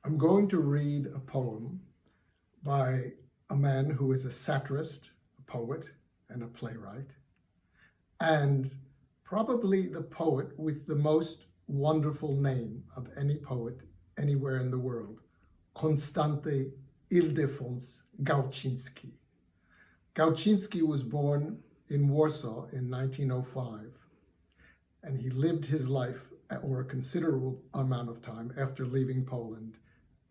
I'm going to read a poem by a man who is a satirist, a poet, and a playwright, and probably the poet with the most wonderful name of any poet anywhere in the world, Konstanty Ildefons Gałczyński. Gałczyński was born in Warsaw in 1905, and he lived his life, or a considerable amount of time, after leaving Poland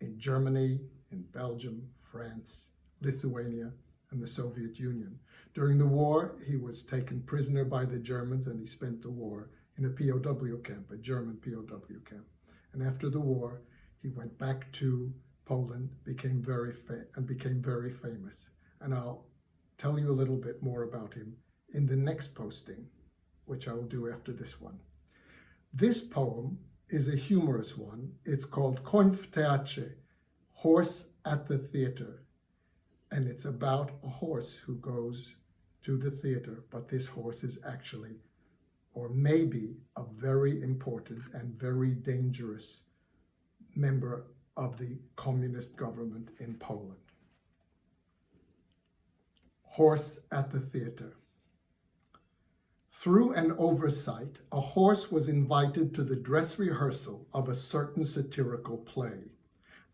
in Germany, in Belgium, France, Lithuania, and the Soviet Union. During the war, he was taken prisoner by the Germans, and he spent the war in a POW camp, a German POW camp. And after the war, he went back to Poland, became very famous. And I'll tell you a little bit more about him in the next posting, which I will do after this one. This poem is a humorous one. It's called Koń w teatrze, Horse at the Theater. And it's about a horse who goes to the theater, but this horse is actually, or maybe, a very important and very dangerous member of the communist government in Poland. Horse at the Theater. Through an oversight, a horse was invited to the dress rehearsal of a certain satirical play,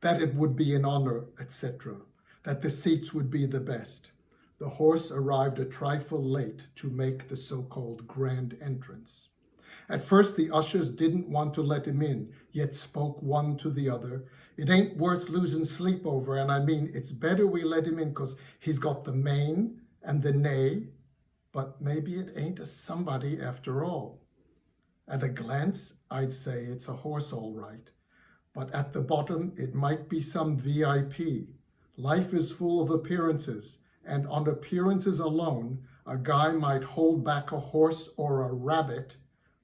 that it would be an honor, etc., that the seats would be the best. The horse arrived a trifle late to make the so-called grand entrance. At first, the ushers didn't want to let him in, yet spoke one to the other. It ain't worth losing sleep over, and I mean, it's better we let him in because he's got the mane and the neigh, but maybe it ain't a somebody after all. At a glance, I'd say it's a horse all right, but at the bottom, it might be some VIP. Life is full of appearances, and on appearances alone, a guy might hold back a horse or a rabbit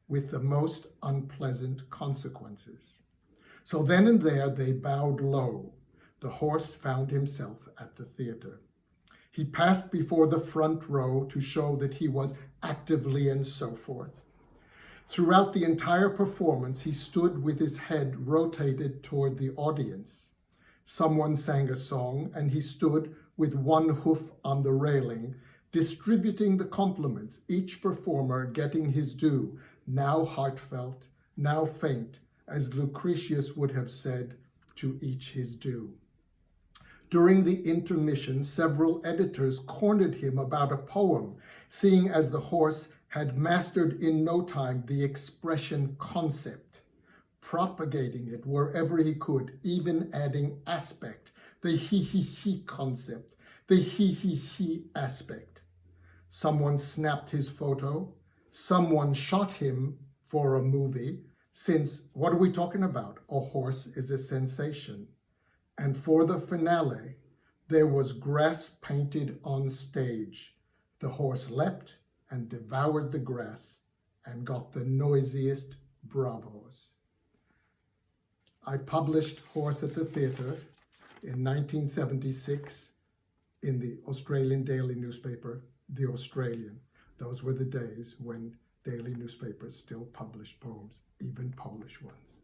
with the most unpleasant consequences. So then and there they bowed low. The horse found himself at the theater. He passed before the front row to show that he was actively and so forth. Throughout the entire performance, he stood with his head rotated toward the audience. Someone sang a song, and he stood with one hoof on the railing, distributing the compliments, each performer getting his due, now heartfelt, now faint, as Lucretius would have said, to each his due. During the intermission, several editors cornered him about a poem, seeing as the horse had mastered in no time the expression concept, propagating it wherever he could, even adding aspect, the he concept, the he aspect. Someone snapped his photo, someone shot him for a movie, since what are we talking about? A horse is a sensation. And for the finale, there was grass painted on stage. The horse leapt and devoured the grass and got the noisiest bravos. I published Horse at the Theater in 1976 in the Australian daily newspaper, The Australian. Those were the days when daily newspapers still published poems, even Polish ones.